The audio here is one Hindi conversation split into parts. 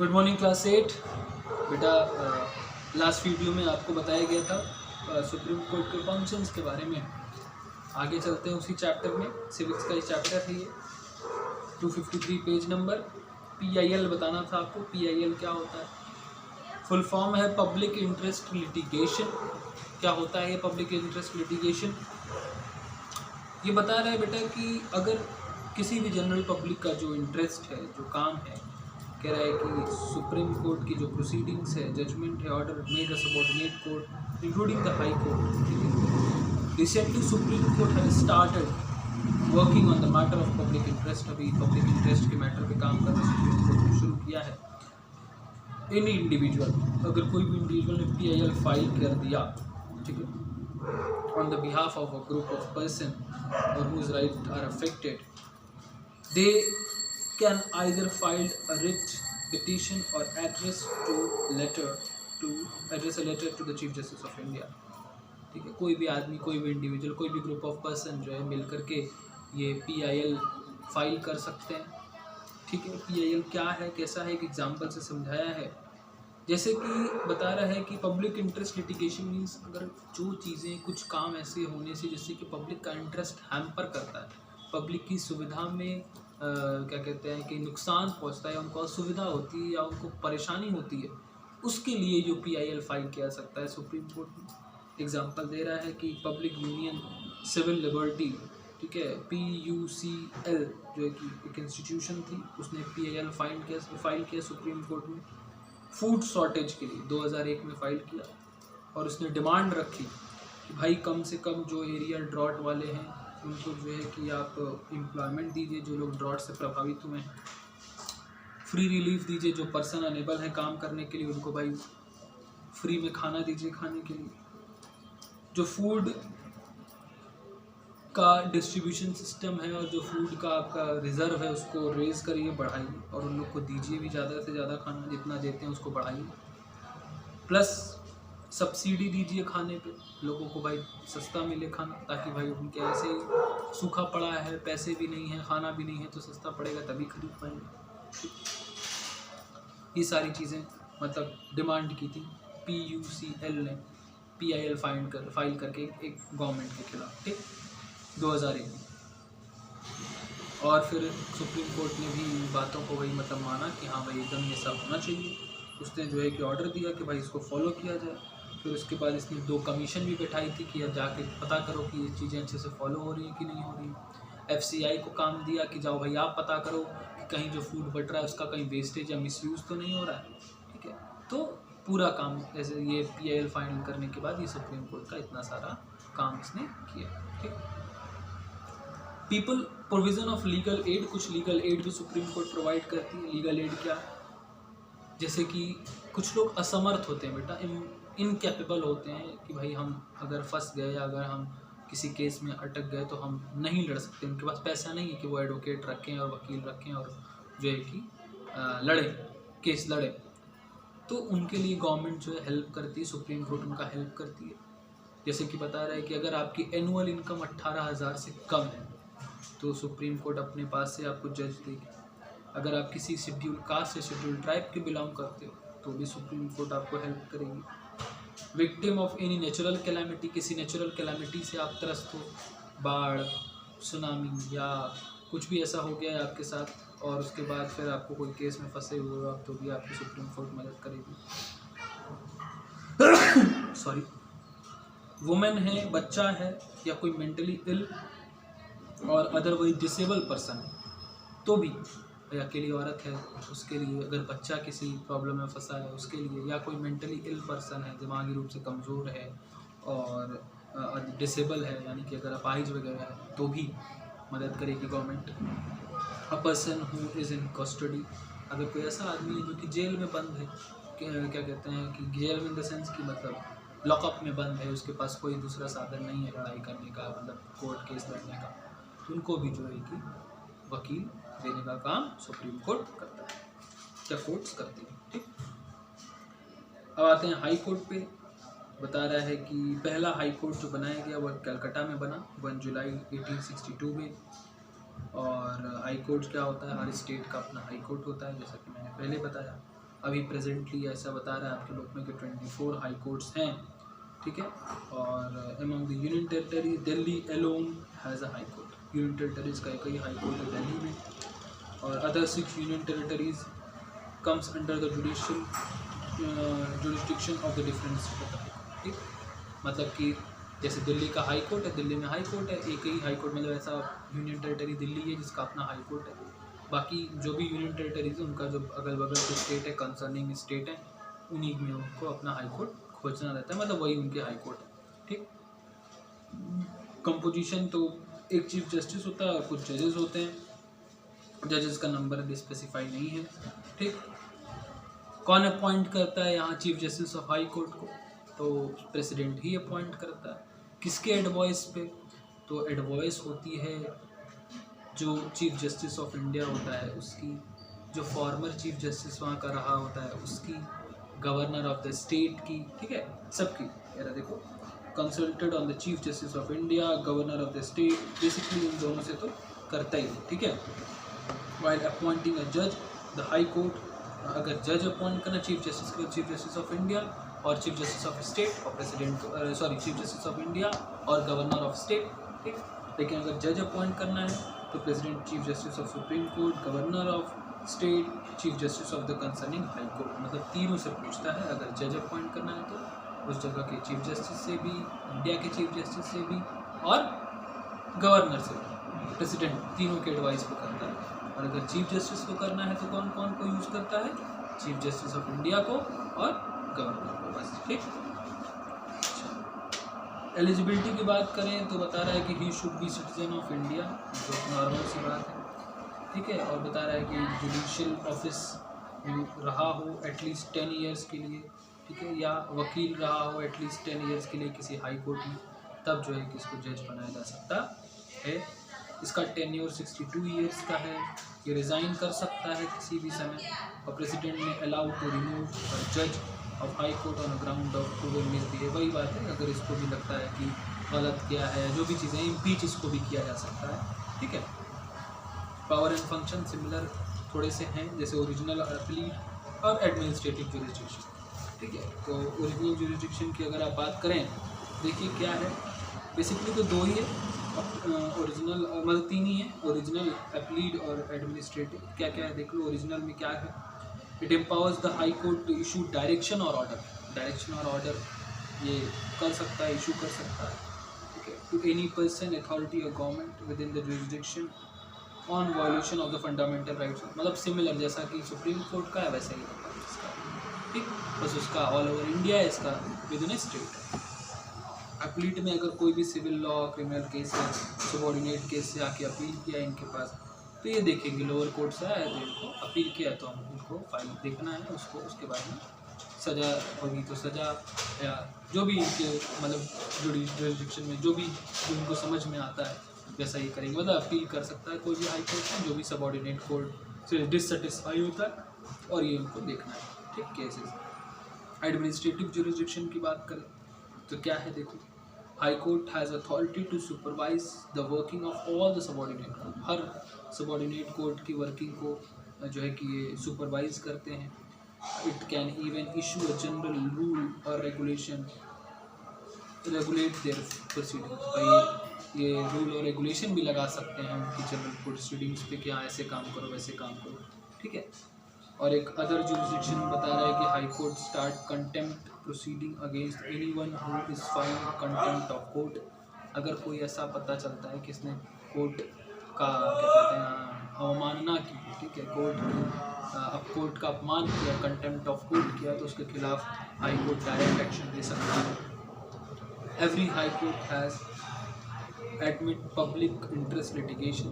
Good morning class 8। बेटा लास्ट वीडियो में आपको बताया गया था सुप्रीम कोर्ट के फंक्शंस के बारे में। आगे चलते हैं उसी चैप्टर में, सिविक्स का ही चैप्टर है ये, 253 पेज नंबर। PIL बताना था आपको। PIL क्या होता है? फुल फॉर्म है पब्लिक इंटरेस्ट लिटिगेशन। क्या होता है ये पब्लिक इंटरेस्ट लिटिगेशन? ये बता रहा है बेटा कि अगर किसी भी जनरल पब्लिक का जो इंटरेस्ट है, जो काम है, कह रहा है कि सुप्रीम कोर्ट की जो प्रोसीडिंग्स है, जजमेंट है, order made a subordinate court including the high court. Recently supreme court has started working on the matter of public interest. अभी पब्लिक इंटरेस्ट के मैटर पे काम करना सुप्रीम कोर्ट ने शुरू किया है। एनी इंडिविजुअल, अगर कोई भी इंडिविजुअल ने PIL फाइल कर दिया, ठीक है, on the behalf of a group of person or whose rights are affected, they can either file a writ petition or address a letter to the Chief Justice of India। ठीक है, कोई भी आदमी, कोई भी इंडिविजुअल, कोई भी ग्रुप ऑफ पर्सन जो है मिल करके ये PIL फाइल कर सकते हैं। ठीक है, PIL क्या है, कैसा है, एक एग्जांपल से समझाया है। जैसे कि बता रहा है कि पब्लिक इंटरेस्ट लिटिगेशन मीन्स अगर जो चीज़ें, कुछ काम ऐसे होने से जिससे कि पब्लिक का इंटरेस्ट हैम्पर करता है, पब्लिक की सुविधा में क्या कहते हैं कि नुकसान पहुंचता है, उनको असुविधा होती है या उनको परेशानी होती है, उसके लिए जो PIL फाइल किया सकता है सुप्रीम कोर्ट में। एग्जांपल दे रहा है कि पब्लिक यूनियन सिविल लिबर्टी, ठीक है, PUCL जो है कि एक इंस्टीट्यूशन थी, उसने PIL फाइल किया सुप्रीम कोर्ट में फूड शॉर्टेज के लिए 2001 में फाइल किया। और उसने डिमांड रखी कि भाई कम से कम जो एरियल ड्रॉट वाले हैं उनको जो है कि आप एम्प्लॉयमेंट दीजिए, जो लोग ड्रॉट से प्रभावित हुए हैं, फ्री रिलीफ दीजिए, जो पर्सन अनेबल है काम करने के लिए उनको भाई फ्री में खाना दीजिए खाने के लिए, जो फूड का डिस्ट्रीब्यूशन सिस्टम है और जो फूड का आपका रिज़र्व है उसको रेज़ करिए, बढ़ाइए, और उन लोग को दीजिए भी ज़्यादा से ज़्यादा खाना, जितना देते हैं उसको बढ़ाइए, प्लस सब्सिडी दीजिए खाने पे, लोगों को भाई सस्ता मिले खाना, ताकि भाई उनके ऐसे ही सूखा पड़ा है, पैसे भी नहीं है, खाना भी नहीं है, तो सस्ता पड़ेगा तभी खरीद पाएंगे। ये सारी चीज़ें मतलब डिमांड की थी PUCL ने PIL फाइल करके एक गवर्नमेंट के खिलाफ, ठीक, 2001 में। और फिर सुप्रीम कोर्ट ने भी इन बातों को वही मतलब माना कि हाँ भाई एकदम ये सब होना चाहिए। उसने जो है कि ऑर्डर दिया कि भाई इसको फॉलो किया जाए। फिर उसके बाद इसने 2 कमीशन भी बैठाई थी कि अब जाके पता करो कि ये चीज़ें अच्छे से फॉलो हो रही हैं कि नहीं हो रही। FCI को काम दिया कि जाओ भाई आप पता करो कि कहीं जो फूड बट रहा है उसका कहीं वेस्टेज या मिसयूज़ तो नहीं हो रहा है, ठीक है। तो पूरा काम ऐसे ये PIL फाइनल करने के बाद ये सुप्रीम कोर्ट का इतना सारा काम इसने किया, ठीक। People provision of legal aid, कुछ लीगल एड भी सुप्रीम कोर्ट प्रोवाइड करती है। लीगल एड क्या? जैसे कि कुछ लोग असमर्थ होते हैं बेटा, इनकैपेबल होते हैं कि भाई हम अगर फंस गए या अगर हम किसी केस में अटक गए तो हम नहीं लड़ सकते, उनके पास पैसा नहीं है कि वो एडवोकेट रखें और वकील रखें और जो है कि लड़े, केस लड़े। तो उनके लिए गवर्नमेंट जो है हेल्प करती है, सुप्रीम कोर्ट उनका हेल्प करती है। जैसे कि बता रहा है कि अगर आपकी एनुअल इनकम 18,000 से कम है तो सुप्रीम कोर्ट अपने पास से आपको जज देगी। अगर आप किसी शेड्यूल कास्ट से शेड्यूल ट्राइब के बिलोंग करते हो तो भी सुप्रीम कोर्ट आपको हेल्प करेगी। Victim of any natural calamity, किसी नेचुरल कैलामिटी से आप त्रस्त हो, बाढ़, सुनामी या कुछ भी ऐसा हो गया है आपके साथ, और उसके बाद फिर आपको कोई केस में फंसे हुए हो आप, तो भी आपकी सुप्रीम कोर्ट मदद करेगी। सॉरी, वुमेन है, बच्चा है या कोई मेंटली इल और अदरवाइज डिसेबल पर्सन है तो भी, या अकेली औरत है उसके लिए, अगर बच्चा किसी प्रॉब्लम में फंसा है उसके लिए, या कोई मेंटली इल पर्सन है, दिमागी रूप से कमज़ोर है और डिसेबल है, यानी कि अगर अपाहिज वगैरह है तो भी मदद करेगी government. A person who is in custody, अगर कोई ऐसा आदमी है जो कि जेल में बंद है, क्या कहते हैं कि जेल में इन द सेंस कि मतलब लॉकअप में बंद है, उसके पास कोई दूसरा साधन नहीं है लड़ाई करने का, मतलब कोर्ट केस लड़ने का, उनको भी जो है कि वकील देने का काम सुप्रीम कोर्ट करता है, क्या कोर्ट्स करती है, ठीक। अब आते हैं हाई कोर्ट पे। बता रहा है कि पहला हाई कोर्ट जो बनाया गया वह कलकत्ता में बना 1 जुलाई 1862 में। और हाई कोर्ट क्या होता है? हर स्टेट का अपना हाई कोर्ट होता है, जैसा कि मैंने पहले बताया। अभी प्रेजेंटली ऐसा बता रहा है आपके लोग में कि 24 हाई कोर्ट्स हैं, ठीक है। और among the union territory Delhi alone has a high court, union territories का एक ही हाई कोर्ट है दिल्ली में। और other 6 union territories comes under the judicial jurisdiction of the different state, ठीक। मतलब कि जैसे दिल्ली का हाई कोर्ट है, दिल्ली में हाई कोर्ट है, एक ही हाई कोर्ट, मतलब ऐसा यूनियन टेरिटरी दिल्ली है जिसका अपना हाई कोर्ट है। बाकी जो भी यूनियन टेरिटरीज है उनका जो अगल बगल के स्टेट है, कंसर्निंग स्टेट है, उन्हीं में उनको अपना हाई कोर्ट खोजना रहता है, मतलब वही उनके हाई कोर्ट है, ठीक। कंपोजिशन तो एक चीफ जस्टिस होता है और कुछ जजेस होते हैं, जजेस का नंबर स्पेसिफाई नहीं है, ठीक। कौन अपॉइंट करता है यहाँ chief justice of high court को? तो प्रेसिडेंट ही अपॉइंट करता है। किसके एडवाइस पे? तो एडवाइस होती है जो चीफ जस्टिस ऑफ इंडिया होता है उसकी, जो फॉर्मर चीफ जस्टिस वहाँ का रहा होता है उसकी, गवर्नर ऑफ द स्टेट की, ठीक है, सबकी। यार देखो, consulted on the chief justice of India, governor of the state, basically इन दोनों से तो करता ही, ठीक है। वाइल अपॉइंटिंग अ जज द हाई कोर्ट, अगर जज अपॉइंट करना चीफ जस्टिस को, चीफ जस्टिस ऑफ इंडिया और चीफ जस्टिस ऑफ स्टेट और president, sorry chief justice of India और गवर्नर ऑफ स्टेट, ठीक। लेकिन अगर जज अपॉइंट करना है तो president, chief justice of supreme court, governor of state, chief justice of the concerning high court, मतलब तीनों से पूछता है। अगर जज अपॉइंट करना है तो उस जगह के चीफ जस्टिस से भी, इंडिया के चीफ जस्टिस से भी और गवर्नर से भी, प्रेसिडेंट, तीनों के एडवाइस पे करता है। और अगर चीफ जस्टिस को करना है तो कौन कौन को यूज़ करता है? चीफ जस्टिस ऑफ इंडिया को और गवर्नर को, बस, ठीक। एलिजिबिलिटी की बात करें तो बता रहा है कि he should be citizen of India, जो नॉर्मल सी बात है, ठीक है। और बता रहा है कि जुडिशियल ऑफिस में रहा हो एटलीस्ट 10 ईयर्स के लिए, ठीक है, या वकील रहा हो एटलीस्ट 10 ईयर्स के लिए किसी हाई कोर्ट में, तब जो है कि इसको जज बनाया जा सकता है। इसका टेन्योर 62 ईयर्स का है। ये रिज़ाइन कर सकता है किसी भी समय, और प्रेसिडेंट ने अलाउड टू रिमूव जज of high court on ground of proven misbehave. वही बात है, अगर इसको भी लगता है कि गलत किया है, जो भी चीज़ें, इम्पीच इसको भी किया जा सकता है, ठीक है। पावर एंड फंक्शन सिमिलर थोड़े से हैं, जैसे ओरिजिनल अपील और एडमिनिस्ट्रेटिव जुरिस्डिक्शन, ठीक है। तो ओरिजिनल जुरिस्डिक्शन की अगर आप बात करें, देखिए क्या है, बेसिकली तो दो ही है, ओरिजिनल, मतलब तीन ही है, ओरिजिनल, अपील और एडमिनिस्ट्रेटिव। क्या क्या है देख लो। ओरिजिनल में क्या है? It empowers the high court to issue direction और ऑर्डर, डायरेक्शन और ऑर्डर ये कर सकता है, इशू कर सकता है, ठीक है, टू एनी पर्सन, अथॉरिटी और government with in the jurisdiction on violation of the fundamental rights, मतलब सिमिलर जैसा कि सुप्रीम कोर्ट का है वैसा ही होता है इसका, ठीक। बस उसका ऑल ओवर इंडिया है, इसका विद इन स्टेट है। अपीट में अगर कोई भी सिविल लॉ, क्रिमिनल केस है, सबॉर्डिनेट केस से आके अपील किया इनके पास, तो ये देखेंगे लोअर कोर्ट से आया तो इनको अपील किया, तो हम उनको फाइल देखना है उसको, उसके बाद में सज़ा होगी तो सज़ा, या जो भी इनके मतलब जुरिस्डिक्शन में जो भी उनको समझ में आता है वैसा ही करेंगे। मतलब अपील कर सकता है कोई भी हाई कोर्ट में जो भी सबॉर्डिनेट कोर्ट से डिससेटिस्फाई होता है, और ये उनको देखना है, ठीक, केसेस। एडमिनिस्ट्रेटिव जुरिस्डिक्शन की बात करें तो क्या है, देखो, high court has authority to supervise the working of all the subordinate court, हर सबॉर्डिनेट कोर्ट की वर्किंग को जो है कि ये सुपरवाइज करते हैं। It can even issue a general rule और रेगुलेशन रेगुलेट देयर प्रोसीडिंग्स, भाई ये रूल और रेगुलेशन भी लगा सकते हैं उनकी जनरल प्रोसीडिंग्स पे कि हाँ ऐसे काम करो वैसे काम करो, ठीक है। और एक अदर जुरिस्डिक्शन बता रहा है कि high court start contempt proceeding against anyone who is found contempt of court, अगर कोई ऐसा पता चलता है कि इसने कोर्ट का क्या कहते हैं अवमानना की, ठीक है, कोर्ट की अब कोर्ट का अपमान किया, कंटेम्प्ट ऑफ कोर्ट किया, तो उसके खिलाफ हाई कोर्ट डायरेक्ट एक्शन ले सकता है। Every high court has admit public interest litigation,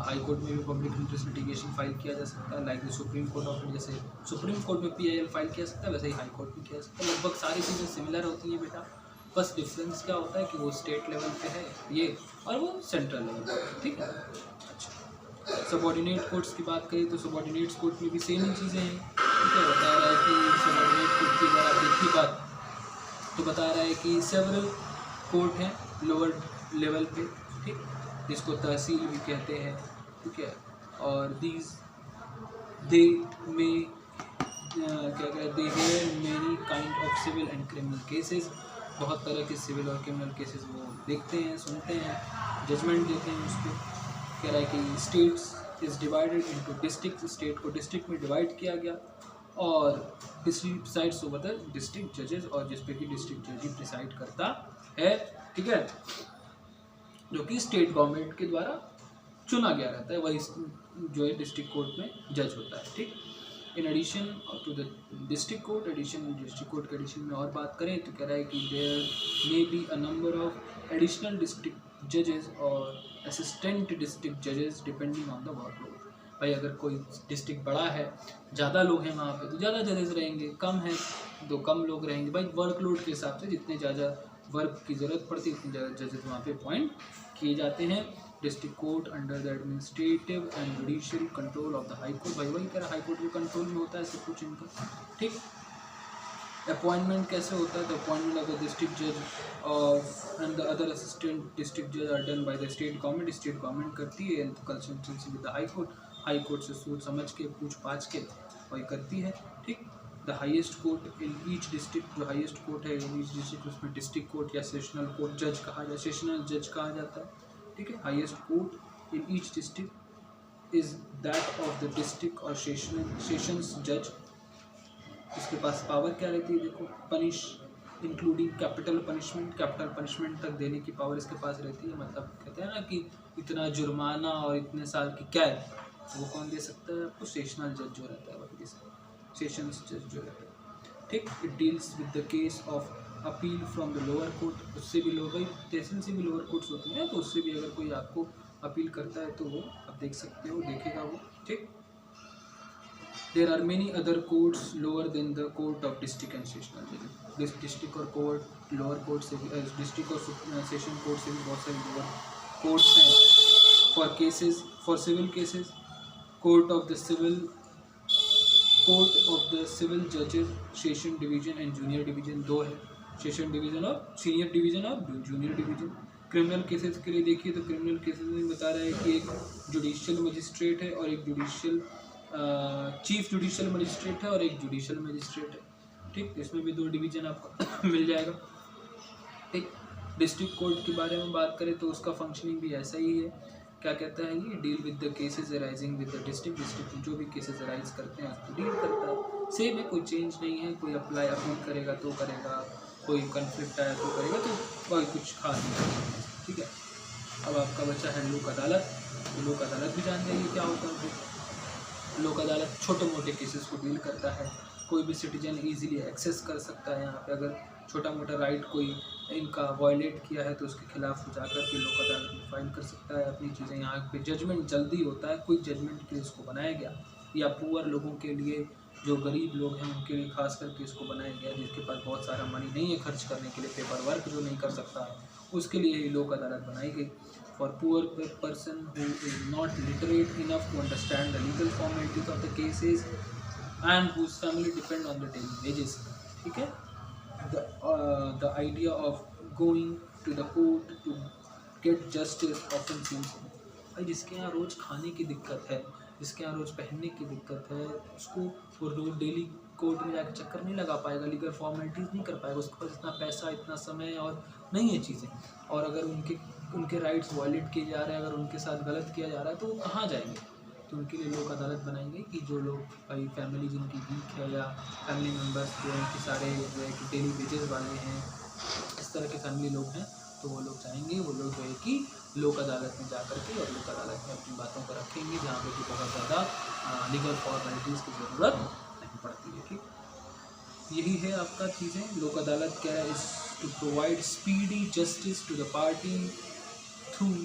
high court में भी पब्लिक इंटरेस्ट लिटिगेशन फाइल किया जा सकता है, like the supreme court of India, जैसे सुप्रीम कोर्ट में PIL फाइल किया सकता है वैसे ही हाई कोर्ट में किया सकता है। लगभग सारी चीज़ें सिमिलर होती हैं बेटा, बस डिफरेंस क्या होता है कि वो स्टेट लेवल पे है ये और वो सेंट्रल लेवल पे, ठीक है। अच्छा, सबॉर्डिनेट कोर्ट्स की बात करें तो सबॉर्डिनेट कोर्ट में भी सेम ही चीज़ें हैं, ठीक है। बता रहा है कि सबॉर्डिनेट कोर्ट की अगर आप देखिए बात तो बता रहा है कि सेवरल कोर्ट हैं लोअर लेवल पे, ठीक, जिसको तहसील भी कहते हैं, ठीक है। और दे में क्या कहते हैं, many kind of civil and criminal cases, बहुत तरह के सिविल और क्रिमिनल केसेस वो देखते हैं, सुनते हैं, जजमेंट देते हैं उस पर। कह रहा है कि states is divided into district, state को डिस्ट्रिक्ट में डिवाइड किया गया और district presides over the district जजेस, और जिस पे कि डिस्ट्रिक्ट जज ही प्रिसाइड करता है, ठीक है, जो कि स्टेट गवर्नमेंट के द्वारा चुना गया रहता है, वही जो है डिस्ट्रिक्ट कोर्ट में जज होता है, ठीक। In addition to the district court, district court के एडिशन में और बात करें तो कह रहा है कि there may be a number of additional district जजेस और असिस्टेंट डिस्ट्रिक्ट जजेस डिपेंडिंग ऑन द वर्कलोड। भाई अगर कोई डिस्ट्रिक्ट बड़ा है, ज़्यादा लोग हैं वहाँ पे, तो ज़्यादा जजेस रहेंगे, कम है तो कम लोग रहेंगे। भाई वर्कलोड के हिसाब से जितने ज़्यादा वर्क की ज़रूरत पड़ती है उतने ज़्यादा जजेस वहाँ पे अपॉइंट किए जाते हैं। District court under the administrative and judicial control of the high court, भाई वही कह रहा हाई कोर्ट के कंट्रोल में होता है सब कुछ इनका, ठीक। अपॉइंटमेंट कैसे होता है, the appointment of the district जज of and the other assistant district जज are done by the state government, state government करती है consultancy with the high court से सोच समझ के पूछ पाछ के वही करती है, ठीक। The highest court in each district, जो हाईएस्ट कोर्ट है ईच डिस्ट्रिक्ट उसमें डिस्ट्रिक्ट कोर्ट या सेशनल कोर्ट जज कहा जाता है, सेशनल जज कहा जाता है, ठीक है। Highest court in each district is that of the district और सेशंस जज। इसके पास पावर क्या रहती है, देखो, punish including capital punishment, capital punishment तक देने की पावर इसके पास रहती है। मतलब कहते हैं ना कि इतना जुर्माना और इतने साल की कैद, वो कौन दे सकता है आपको, सेशनल जज जो रहता है, वही सेशंस जज जो रहता है, ठीक। It deals with the case of appeal from the lower court, उससे भी लोग, भाई तहसील से भी लोअर कोर्ट्स होती हैं, तो उससे भी अगर कोई आपको अपील करता है तो वो आप देख सकते हो, देखेगा वो, ठीक। There are many other courts lower than the court of district and sectional judges. This district और court lower court से भी district और session court से भी बहुत सारी lower courts हैं for cases, for civil cases. Court of the civil judges, session division and junior division दो है, session division और senior division और junior division. क्रिमिनल केसेस के लिए देखिए तो क्रिमिनल केसेस में बता रहा है कि एक जुडिशियल मजिस्ट्रेट है और एक जुडिशियल चीफ जुडिशियल मजिस्ट्रेट है और एक जुडिशियल मजिस्ट्रेट है, ठीक। इसमें भी दो डिवीजन आपको मिल जाएगा, ठीक। डिस्ट्रिक्ट कोर्ट के बारे में बात करें तो उसका फंक्शनिंग भी ऐसा ही है। क्या कहता है ये, deal with the cases arising with the district, district जो भी केसेस अराइज करते हैं उसको डील करता है, सेम है, कोई चेंज नहीं है। कोई अपील करेगा तो करेगा, कोई कन्फ्लिक्ट आया तो करेगा, तो कोई कुछ खास नहीं, ठीक है। अब आपका बच्चा है लोक अदालत, तो लोक अदालत भी जान जाइए क्या होता है। लोक अदालत छोटे मोटे केसेस को डील करता है, कोई भी सिटीजन इजीली एक्सेस कर सकता है यहाँ पे। अगर छोटा मोटा राइट कोई इनका वायलेट किया है तो उसके खिलाफ जाकर के लोक अदालत में फाइल कर सकता है अपनी चीज़ें। यहाँ पे जजमेंट जल्दी होता है, क्विक जजमेंट के लिए इसको बनाया गया, या पुअर लोगों के लिए, जो गरीब लोग हैं उनके लिए खास करके इसको बनाया गया, जिसके पास बहुत सारा मनी नहीं है खर्च करने के लिए, पेपर वर्क जो नहीं कर सकता है, उसके लिए ये लोक अदालत बनाई गई। For poor person who is not literate enough to understand the legal formalities of the cases and whose family depend on the daily wages, ठीक है। The idea of going to the court to get justice often seems, भाई जिसके यहाँ रोज़ खाने की दिक्कत है, जिसके यहाँ रोज़ पहनने की दिक्कत है, उसको वो रोज़ डेली कोर्ट में जाकर चक्कर नहीं लगा पाएगा, लीगल फॉर्मेलिटीज़ नहीं कर पाएगा, उसके पास इतना पैसा, इतना समय और नहीं है चीज़ें। और अगर उनके राइट्स वायलेट किए जा रहे हैं, अगर उनके साथ गलत किया जा रहा है तो वो कहाँ जाएंगे। तो उनके लिए लोक अदालत बनाई गई कि जो लोग, भाई फैमिली जिनकी वीक है या फैमिली मेम्बर्स जो हैं कि सारे जो है कि डेली वेजेस वाले हैं, इस तरह के फैमिली लोग हैं, तो वो लोग चाहेंगे, वो लोग जो है कि लोक अदालत में जा करके और लोक अदालत में अपनी बातों को रखेंगे, जहाँ पे कि बहुत ज़्यादा लीगल फॉर्मेलिटीज़ की ज़रूरत नहीं पड़ती है, ठीक। यही है आपका चीज़ें। लोक अदालत क्या है, is to provide speedy justice to the party through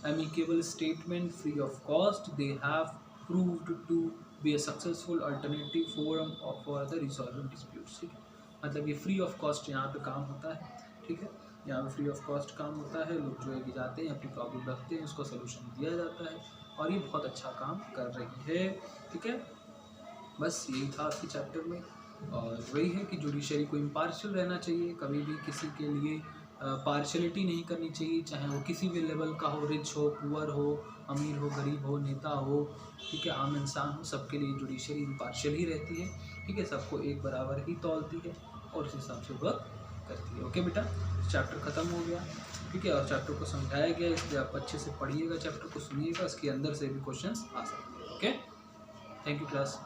amicable statement free of cost. They have proved to be a successful alternative forum for the resolving disputes, ठीक है। मतलब ये फ्री ऑफ कॉस्ट यहाँ पे काम होता है, ठीक है। यहाँ पे फ्री ऑफ कॉस्ट काम होता है, लोग जो है कि जाते हैं अपनी प्रॉब्लम रखते हैं, उसको सोल्यूशन दिया जाता है और ये बहुत अच्छा काम कर रही है, ठीक है। बस यही था आपके चैप्टर में, और वही है कि जुडिशरी को इम्पार्शियल रहना चाहिए, कभी भी किसी के लिए पार्शलिटी नहीं करनी चाहिए, चाहे वो किसी भी लेवल का हो, रिच हो, पुअर हो, अमीर हो, गरीब हो, नेता हो, ठीक है, आम इंसान हो, सबके लिए जुडिशरी इम्पार्शियल ही रहती है, ठीक है, सबको एक बराबर ही तौलती है और उस हिसाब से वर्क करती है। ओके बेटा, चैप्टर ख़त्म हो गया, ठीक है, और चैप्टर को समझाया गया, इसलिए आप अच्छे से पढ़िएगा, चैप्टर को सुनिएगा, इसके अंदर से भी क्वेश्चंस आ सकते हैं। Okay, thank you class.